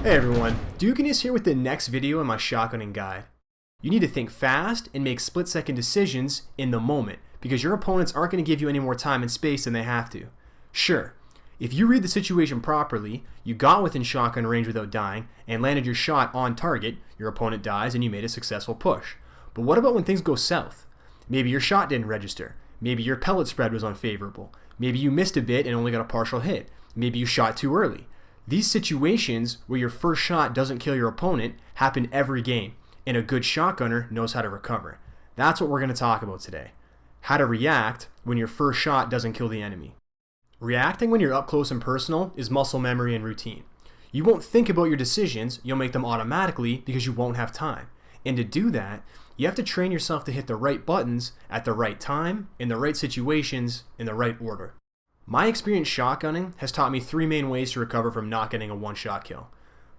Hey everyone, Dugan is here with the next video in my shotgunning guide. You need to think fast and make split-second decisions in the moment, because your opponents aren't going to give you any more time and space than they have to. Sure, if you read the situation properly, you got within shotgun range without dying, and landed your shot on target, your opponent dies and you made a successful push. But what about when things go south? Maybe your shot didn't register. Maybe your pellet spread was unfavorable. Maybe you missed a bit and only got a partial hit. Maybe you shot too early. These situations where your first shot doesn't kill your opponent happen every game, and a good shotgunner knows how to recover. That's what we're going to talk about today. How to react when your first shot doesn't kill the enemy. Reacting when you're up close and personal is muscle memory and routine. You won't think about your decisions, you'll make them automatically because you won't have time. And to do that, you have to train yourself to hit the right buttons at the right time, in the right situations, in the right order. My experience shotgunning has taught me three main ways to recover from not getting a one-shot kill.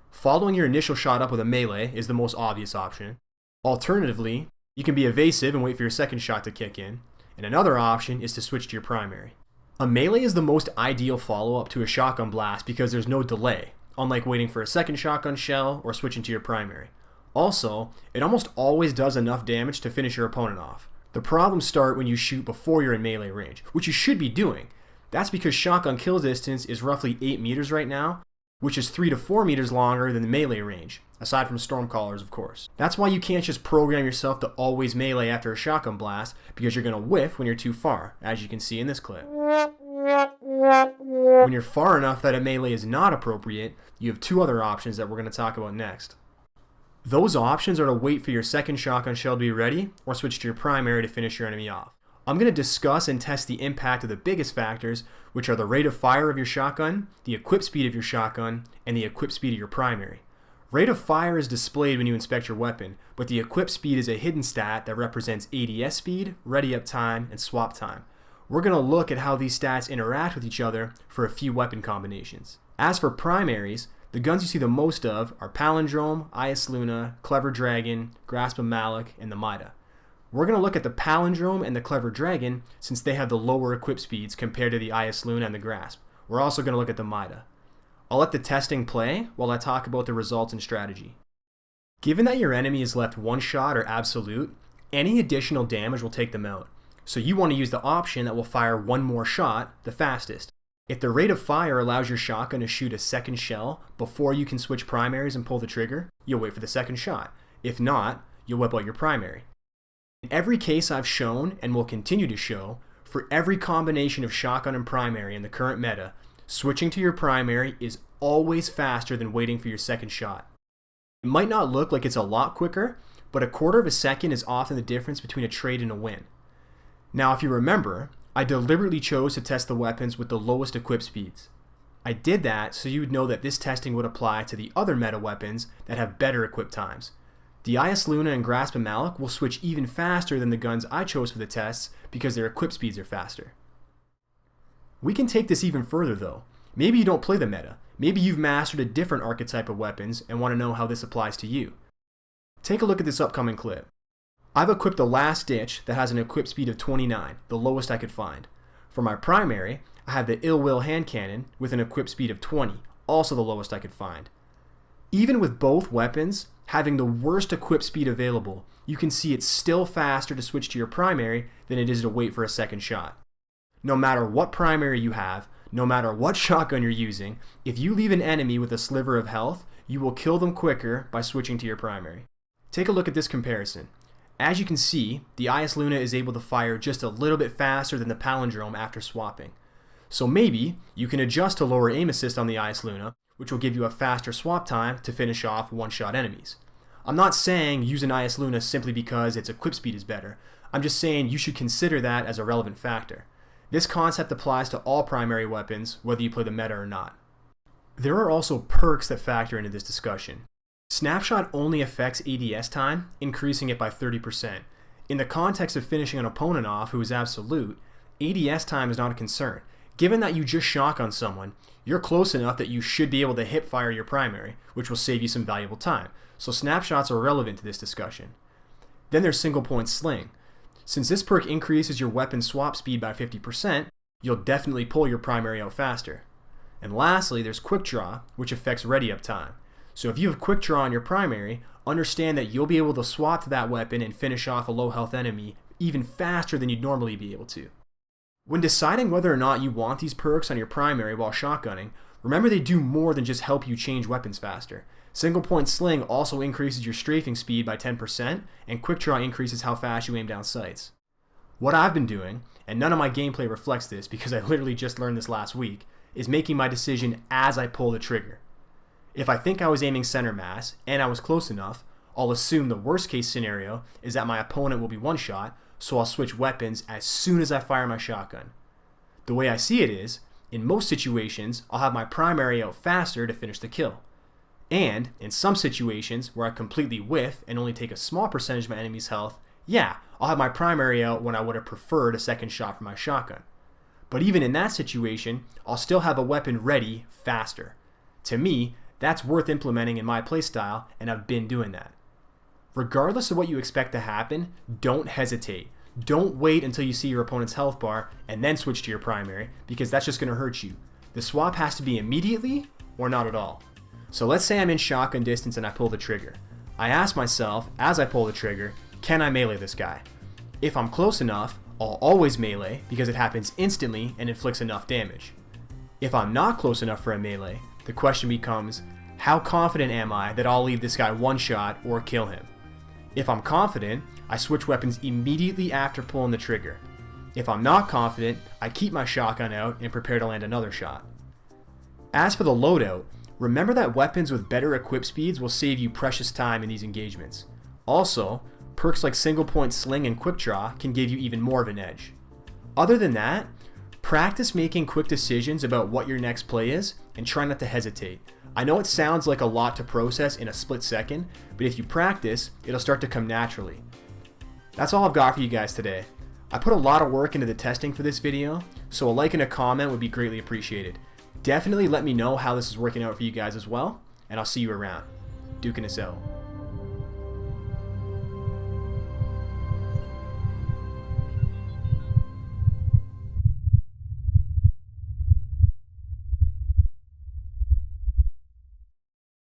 Following your initial shot up with a melee is the most obvious option. Alternatively, you can be evasive and wait for your second shot to kick in. And another option is to switch to your primary. A melee is the most ideal follow-up to a shotgun blast because there's no delay, unlike waiting for a second shotgun shell or switching to your primary. Also, it almost always does enough damage to finish your opponent off. The problems start when you shoot before you're in melee range, which you should be doing. That's because shotgun kill distance is roughly 8 meters right now, which is 3 to 4 meters longer than the melee range, aside from stormcallers of course. That's why you can't just program yourself to always melee after a shotgun blast, because you're going to whiff when you're too far, as you can see in this clip. When you're far enough that a melee is not appropriate, you have two other options that we're going to talk about next. Those options are to wait for your second shotgun shell to be ready, or switch to your primary to finish your enemy off. I'm going to discuss and test the impact of the biggest factors, which are the rate of fire of your shotgun, the equip speed of your shotgun, and the equip speed of your primary. Rate of fire is displayed when you inspect your weapon, but the equip speed is a hidden stat that represents ADS speed, ready up time, and swap time. We're going to look at how these stats interact with each other for a few weapon combinations. As for primaries, the guns you see the most of are Palindrome, IS Luna, Clever Dragon, Grasp of Malak, and the Mida. We're going to look at the Palindrome and the Clever Dragon since they have the lower equip speeds compared to the IS Luna and the Grasp. We're also going to look at the Mida. I'll let the testing play while I talk about the results and strategy. Given that your enemy is left one shot or absolute, any additional damage will take them out. So you want to use the option that will fire one more shot the fastest. If the rate of fire allows your shotgun to shoot a second shell before you can switch primaries and pull the trigger, you'll wait for the second shot. If not, you'll whip out your primary. In every case I've shown, and will continue to show, for every combination of shotgun and primary in the current meta, switching to your primary is always faster than waiting for your second shot. It might not look like it's a lot quicker, but a quarter of a second is often the difference between a trade and a win. Now if you remember, I deliberately chose to test the weapons with the lowest equip speeds. I did that so you would know that this testing would apply to the other meta weapons that have better equip times. The IS Luna and Grasp of Malak will switch even faster than the guns I chose for the tests because their equip speeds are faster. We can take this even further though. Maybe you don't play the meta. Maybe you've mastered a different archetype of weapons and want to know how this applies to you. Take a look at this upcoming clip. I've equipped the Last Ditch that has an equip speed of 29, the lowest I could find. For my primary, I have the Ill Will hand cannon with an equip speed of 20, also the lowest I could find. Even with both weapons having the worst equip speed available, you can see it's still faster to switch to your primary than it is to wait for a second shot. No matter what primary you have, no matter what shotgun you're using, if you leave an enemy with a sliver of health, you will kill them quicker by switching to your primary. Take a look at this comparison. As you can see, the IS Luna is able to fire just a little bit faster than the Palindrome after swapping. So maybe you can adjust to lower aim assist on the IS Luna, which will give you a faster swap time to finish off one-shot enemies. I'm not saying use an IS Luna simply because its equip speed is better. I'm just saying you should consider that as a relevant factor. This concept applies to all primary weapons, whether you play the meta or not. There are also perks that factor into this discussion. Snapshot only affects ADS time, increasing it by 30%. In the context of finishing an opponent off who is absolute, ADS time is not a concern. Given that you just shotgun someone, you're close enough that you should be able to hip fire your primary, which will save you some valuable time. So snapshots are relevant to this discussion. Then there's single point sling. Since this perk increases your weapon swap speed by 50%, you'll definitely pull your primary out faster. And lastly, there's quick draw, which affects ready up time. So if you have quick draw on your primary, understand that you'll be able to swap to that weapon and finish off a low health enemy even faster than you'd normally be able to. When deciding whether or not you want these perks on your primary while shotgunning, remember they do more than just help you change weapons faster. Single point sling also increases your strafing speed by 10%, and quick draw increases how fast you aim down sights. What I've been doing, and none of my gameplay reflects this because I literally just learned this last week, is making my decision as I pull the trigger. If I think I was aiming center mass, and I was close enough, I'll assume the worst case scenario is that my opponent will be one shot, so I'll switch weapons as soon as I fire my shotgun. The way I see it is, in most situations, I'll have my primary out faster to finish the kill. And, in some situations where I completely whiff and only take a small percentage of my enemy's health, yeah, I'll have my primary out when I would have preferred a second shot from my shotgun. But even in that situation, I'll still have a weapon ready faster. To me, that's worth implementing in my playstyle, and I've been doing that. Regardless of what you expect to happen, don't hesitate. Don't wait until you see your opponent's health bar and then switch to your primary, because that's just going to hurt you. The swap has to be immediately or not at all. So let's say I'm in shotgun distance and I pull the trigger. I ask myself, as I pull the trigger, can I melee this guy? If I'm close enough, I'll always melee because it happens instantly and inflicts enough damage. If I'm not close enough for a melee, the question becomes, how confident am I that I'll leave this guy one shot or kill him? If I'm confident, I switch weapons immediately after pulling the trigger. If I'm not confident, I keep my shotgun out and prepare to land another shot. As for the loadout, remember that weapons with better equip speeds will save you precious time in these engagements. Also, perks like single point sling and quick draw can give you even more of an edge. Other than that, practice making quick decisions about what your next play is and try not to hesitate. I know it sounds like a lot to process in a split second, but if you practice, it'll start to come naturally. That's all I've got for you guys today. I put a lot of work into the testing for this video, so a like and a comment would be greatly appreciated. Definitely let me know how this is working out for you guys as well, and I'll see you around. Duking us out.